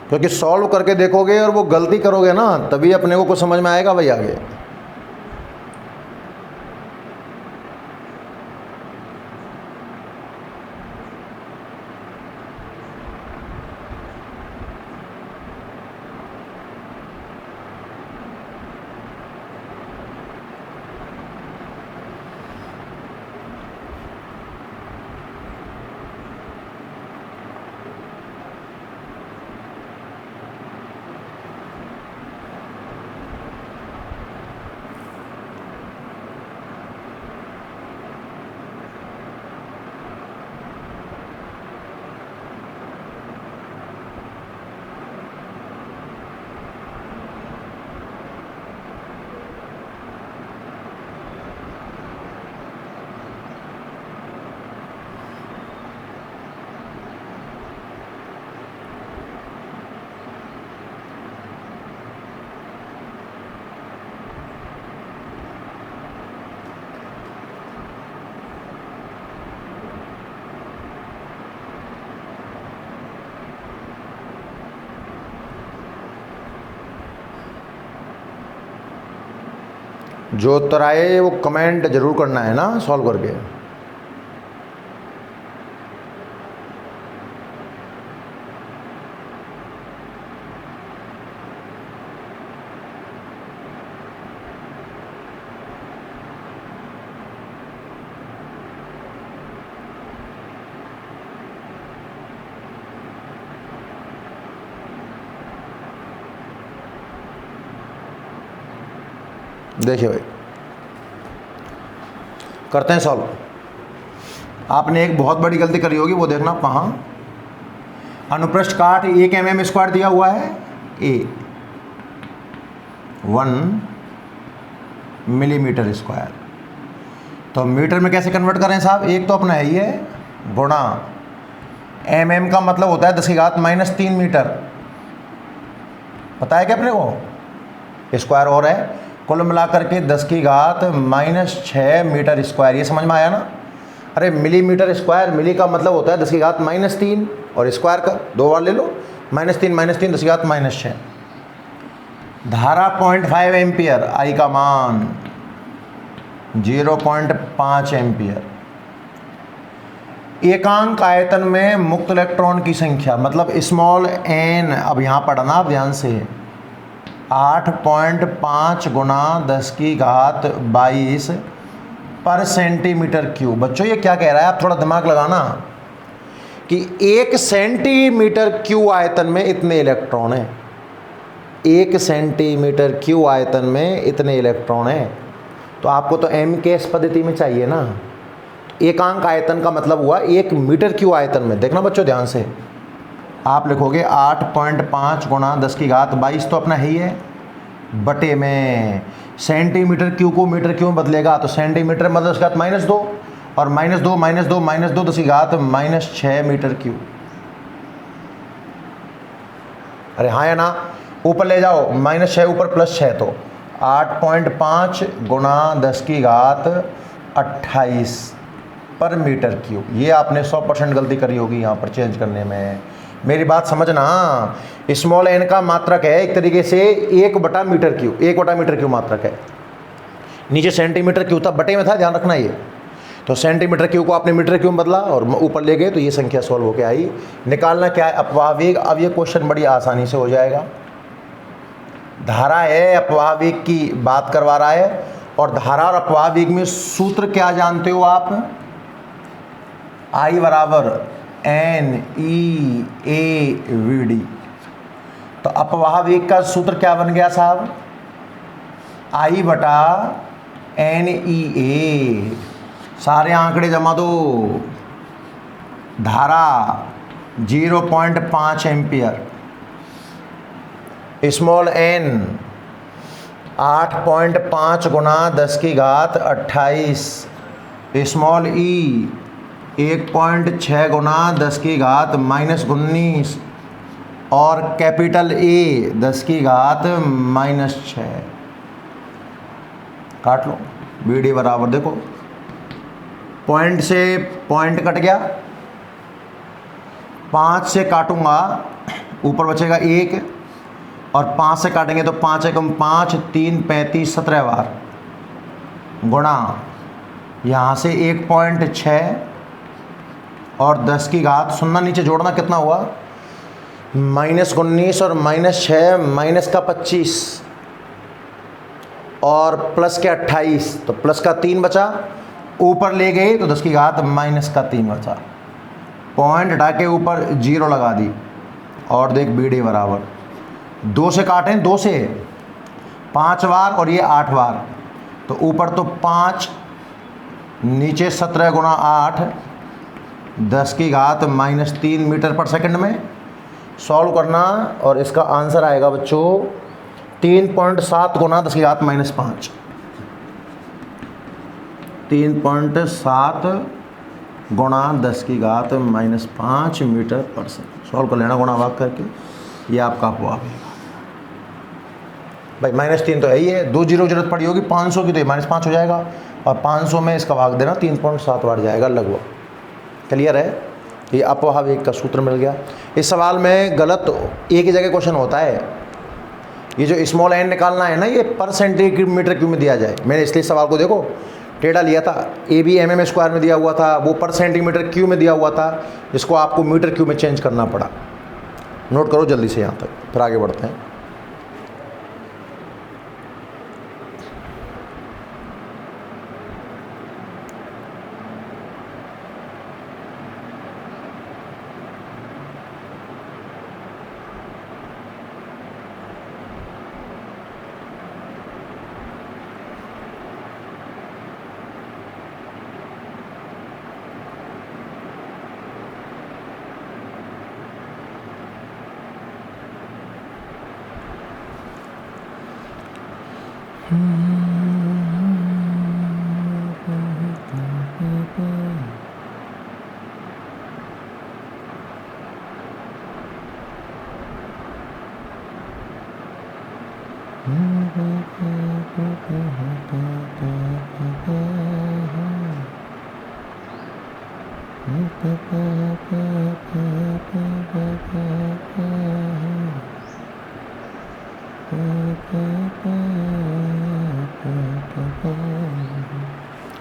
क्योंकि सॉल्व करके देखोगे और वो गलती करोगे ना तभी अपने को कुछ समझ में आएगा भाई आगे। जो उत्तर आए वो कमेंट जरूर करना है ना सॉल्व करके। देखिए भाई करते हैं सॉल्व। आपने एक बहुत बड़ी गलती करी होगी, वो देखना कहाँ। अनुप्रस्थ काट 1 mm² दिया हुआ है, ए 1 मिलीमीटर²। तो मीटर में कैसे कन्वर्ट करें साहब? एक तो अपना है ही है गुणा mm का मतलब होता है 10⁻³ मीटर। पता है क्या अपने को? स्क्वायर और है, कुल मिलाकर के 10⁻⁻6 मीटर²। ये समझ में आया ना? अरे मिलीमीटर², मिली का मतलब होता है 10⁻³ और स्क्वायर का 2 बार ले लो, -3 10⁻6। धारा 0.5 एम्पियर, आई का मान 0.5 एम्पियर। एकांक आयतन में मुक्त इलेक्ट्रॉन की संख्या, मतलब स्मॉल n, अब यहाँ पढ़ना आप ध्यान से, 8.5 गुना 10⁻22 पर सेंटीमीटर क्यूब। बच्चों ये क्या कह रहा है, आप थोड़ा दिमाग लगाना, कि 1 सेंटीमीटर क्यूब आयतन में इतने इलेक्ट्रॉन हैं। 1 सेंटीमीटर क्यूब आयतन में इतने इलेक्ट्रॉन हैं, तो आपको तो एम के एस पद्धति में चाहिए ना। एकांक आयतन का मतलब हुआ 1 मीटर क्यूब आयतन में। देखना बच्चों ध्यान से, आप लिखोगे 8.5 गुना 10⁻22 तो अपना है ही है, बटे में सेंटीमीटर क्यूब को मीटर क्यूब में बदलेगा तो सेंटीमीटर मतलब उसके बाद -2 और -2 -2 -2 10⁻−6 मीटर क्यूब। अरे हाँ या ना, ऊपर ले जाओ, -6 ऊपर +6, तो 8.5 गुना 10⁻28 पर मीटर क्यूब। ये आपने 100% गलती करी होगी यहाँ पर चेंज करने में। मेरी बात समझना, स्मॉल n का मात्रक है एक तरीके से 1/मीटर क्यूब, 1/मीटर क्यूब मात्रक है। नीचे सेंटीमीटर क्यूब था, बटे में था, ध्यान रखना ये। तो सेंटीमीटर क्यूब को आपने मीटर क्यूब बदला और ऊपर ले गए, तो ये संख्या सॉल्व होकर आई। निकालना क्या है, अपवाह वेग। अब ये क्वेश्चन बड़ी आसानी से हो जाएगा। धारा है, अपवाह वेग की बात करवा रहा है, और धारा और अपवाह वेग में सूत्र क्या जानते हो आप, I बराबर NE/AVD। तो अपवाह वेग का सूत्र क्या बन गया साहब, I/NEA। सारे आंकड़े जमा दो। धारा 0.5 एम्पियर, स्मॉल n 8.5 गुना 10⁻28, स्मॉल e 1.6 गुना 10⁻−19 और कैपिटल A 10⁻−6। काट लो, BD बराबर, देखो पॉइंट से पॉइंट कट गया, 5 से काटूंगा ऊपर बचेगा 1, और 5 से काटेंगे तो 5 एकम 5, 3 35 17 बार, गुणा यहाँ से 1.6 और 10⁻, सुनना नीचे जोड़ना कितना हुआ, -19 और -6 माइनस का 25 और प्लस के 28, तो प्लस का 3 बचा, ऊपर ले गए तो 10⁻−3 बचा। पॉइंट हटा के ऊपर 0 लगा दी, और देख BD बराबर 2 से काटें, 2 से 5 बार और ये 8 बार, तो ऊपर तो 5, नीचे 17 गुना 8 10⁻−3 मीटर पर सेकंड में। सॉल्व करना और इसका आंसर आएगा बच्चों 3.7 गुना 10⁻−5, 3.7 गुणा 10⁻−5 मीटर पर सेकंड। सॉल्व कर लेना गुणा भाग करके, ये आपका अपवाह है भाई। -3 तो है ही है, 2 जीरो जरूरत पड़ी होगी, 500 की तो ये -5 हो जाएगा, और 500 में इसका भाग देना 3.7 बार जाएगा लगभग। क्लियर है, ये अपवाह वेग का सूत्र मिल गया। इस सवाल में गलत एक ही जगह क्वेश्चन होता है, ये जो स्मॉल n निकालना है ना, ये पर सेंटीमीटर क्यूब में दिया जाए। मैंने इसलिए सवाल को देखो टेढ़ा लिया था, AB mm² में दिया हुआ था, वो पर सेंटीमीटर क्यूब में दिया हुआ था, इसको आपको मीटर क्यूब में चेंज करना पड़ा। नोट करो जल्दी से यहाँ तक, फिर आगे बढ़ते हैं।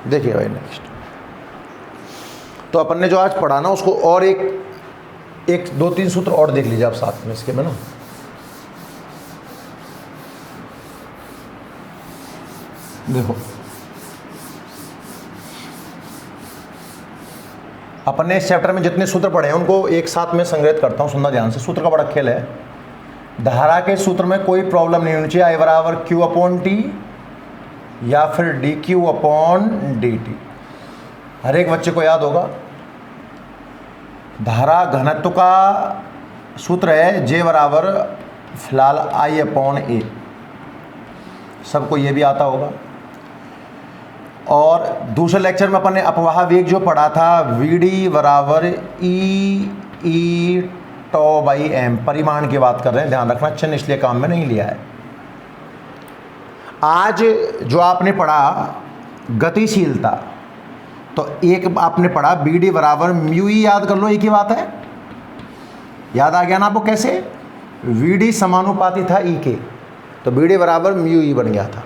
देखिए भाई नेक्स्ट, तो अपन ने जो आज पढ़ा ना उसको और एक दो तीन सूत्र और देख लीजिए आप साथ में इसके में ना। देखो अपन ने इस चैप्टर में जितने सूत्र पढ़े हैं उनको एक साथ में संग्रहित करता हूँ, सुनना ध्यान से। सूत्र का बड़ा खेल है। धारा के सूत्र में कोई प्रॉब्लम नहीं होनी चाहिए, आई बराबर क्यू अपॉन टी या फिर D Q upon D T, हर एक बच्चे को याद होगा। धारा घनत्व का सूत्र है जे बराबर फिलहाल आई अपॉन ए, सबको ये भी आता होगा। और दूसरे लेक्चर में अपन ने अपवाह वेग जो पढ़ा था, वी डी बराबर ई टॉ बाई एम, परिमाण की बात कर रहे हैं, ध्यान रखना, चिन्ह इसलिए काम में नहीं लिया है। आज जो आपने पढ़ा गतिशीलता, तो एक आपने पढ़ा बी डी बराबर म्यू ई, याद कर लो, एक ही बात है, याद आ गया ना आपको कैसे? वी डी समानुपाती था ई के, तो बी डी बराबर म्यू ई बन गया था।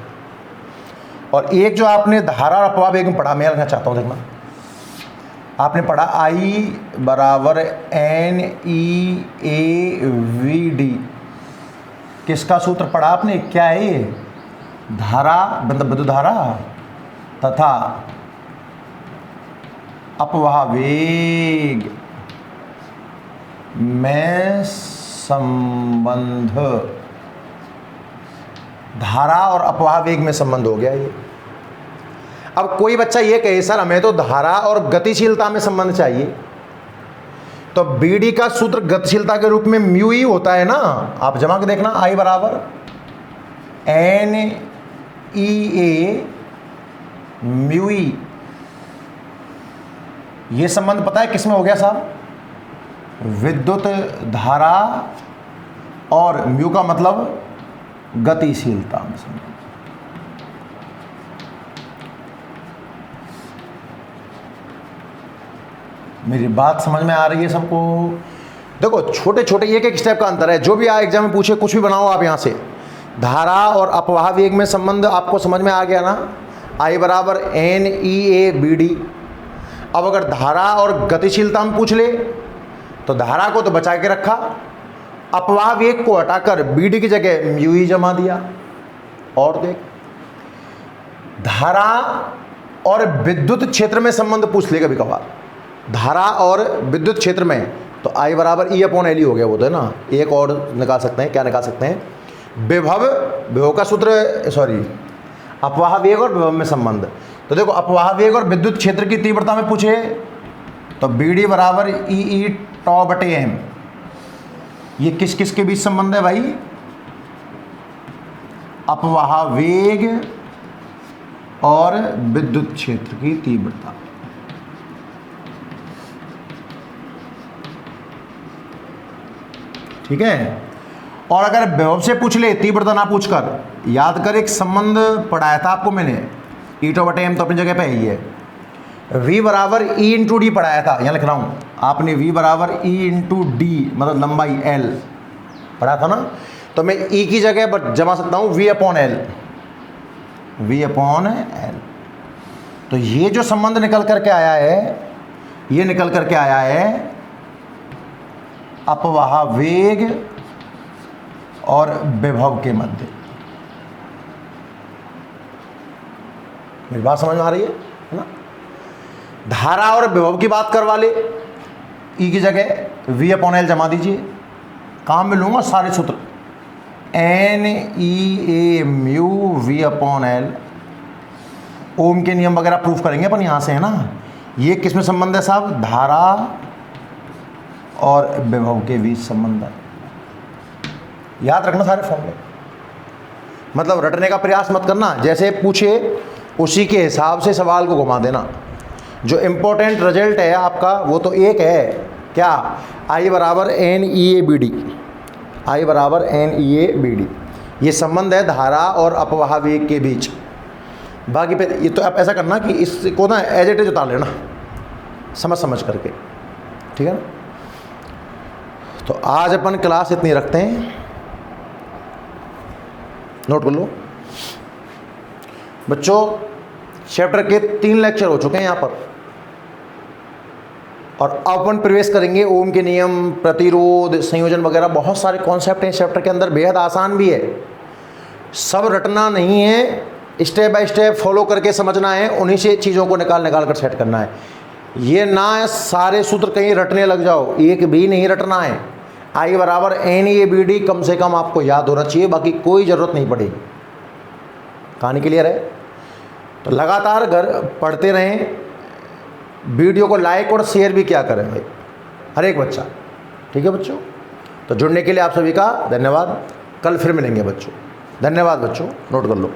और एक जो आपने धारा और अपवाह वेग में पढ़ा, मैं लिखना चाहता हूँ, देखना, आपने पढ़ा आई बराबर N E A V D, किसका सूत्र पढ़ा आपने? क्या है ये? धारा मतलब विद्युत धारा तथा अपवाह वेग में संबंध, धारा और अपवाह वेग में संबंध हो गया ये। अब कोई बच्चा ये कहे सर हमें तो धारा और गतिशीलता में संबंध चाहिए, तो बीडी का सूत्र गतिशीलता के रूप में म्यू ई होता है ना, आप जमा के देखना, आई बराबर N E A mu E, ये संबंध पता है किसमें हो गया साहब? विद्युत धारा और म्यू का मतलब गतिशीलता में संबंध। मेरी बात समझ में आ रही है सबको? देखो छोटे छोटे एक एक स्टेप का अंतर है, जो भी एग्जाम में पूछे कुछ भी बनाओ आप यहाँ से। धारा और अपवाह वेग में संबंध आपको समझ में आ गया ना, आई बराबर N E A B D. अब अगर धारा और गतिशीलता में पूछ ले तो धारा को तो बचा के रखा, अपवाह वेग को हटाकर बी डी की जगह म्यू ई जमा दिया। और देख, धारा और विद्युत क्षेत्र में संबंध पूछ ले कभी कभार, धारा और विद्युत क्षेत्र में, तो आई बराबर ई अपॉन एल ही हो गया वो तो है ना। एक और निकाल सकते हैं, क्या निकाल सकते हैं? विभव का सूत्र, सॉरी, अपवाह वेग और विभव में संबंध। तो देखो अपवाह वेग और विद्युत क्षेत्र की तीव्रता में पूछे तो बी डी बराबर ई टॉ बटे एम, ये किस किस के बीच संबंध है भाई? अपवाह वेग और विद्युत क्षेत्र की तीव्रता। ठीक है। और अगर विभव से पूछ ले, तीव्रता ना पूछकर, याद कर एक संबंध पढ़ाया था आपको मैंने, ई टॉ बटे एम तो अपनी जगह पे ही है। v बराबर ई इंटू डी पढ़ाया था, यहाँ लिख रहा हूँ, आपने v बराबर ई इंटू डी मतलब लंबाई l पढ़ा था ना, तो मैं e की जगह जमा सकता हूँ v upon L, v upon L. तो ये जो संबंध निकल करके आया है, ये निकल करके आया है अपवाह वेग और विभव के मध्य। मेरी बात समझ में आ रही है ना? धारा और विभव की बात करवा ले, ई की जगह वी अपॉन एल जमा दीजिए, काम में लूंगा सारे सूत्र, N E A mu V upon L. Ohm के नियम वगैरह प्रूफ करेंगे अपन यहाँ से, है ना। ये किस में संबंध है साहब? धारा और विभव के बीच संबंध है। याद रखना सारे फॉर्मूले, मतलब रटने का प्रयास मत करना, जैसे पूछे उसी के हिसाब से सवाल को घुमा देना। जो इम्पोर्टेंट रिजल्ट है आपका वो तो एक है, क्या? आई बराबर N E A B D, I बराबर N E A B D, ये संबंध है धारा और अपवाह वेग के बीच। बाकी पे ये तो आप ऐसा करना कि इसको ना एज इट इज उतार लेना, समझ समझ करके, ठीक है ना। तो आज अपन क्लास इतनी रखते हैं, नोट कर लो बच्चों। चैप्टर के 3 लेक्चर हो चुके हैं यहाँ पर, और अब अपन प्रवेश करेंगे ओम के नियम, प्रतिरोध, संयोजन वगैरह बहुत सारे कॉन्सेप्ट हैं इस चैप्टर के अंदर, बेहद आसान भी है। सब रटना नहीं है, स्टेप बाय स्टेप फॉलो करके समझना है, उन्हीं से चीज़ों को निकाल कर सेट करना है। ये ना सारे सूत्र कहीं रटने लग जाओ, एक भी नहीं रटना है। I बराबर NABD कम से कम आपको याद होना चाहिए, बाकी कोई ज़रूरत नहीं पड़ेगी। कहानी क्लियर है? तो लगातार घर पढ़ते रहें, वीडियो को लाइक और शेयर भी क्या करें भाई, हर एक बच्चा। ठीक है बच्चों, तो जुड़ने के लिए आप सभी का धन्यवाद। कल फिर मिलेंगे बच्चों। धन्यवाद बच्चों, नोट कर लो।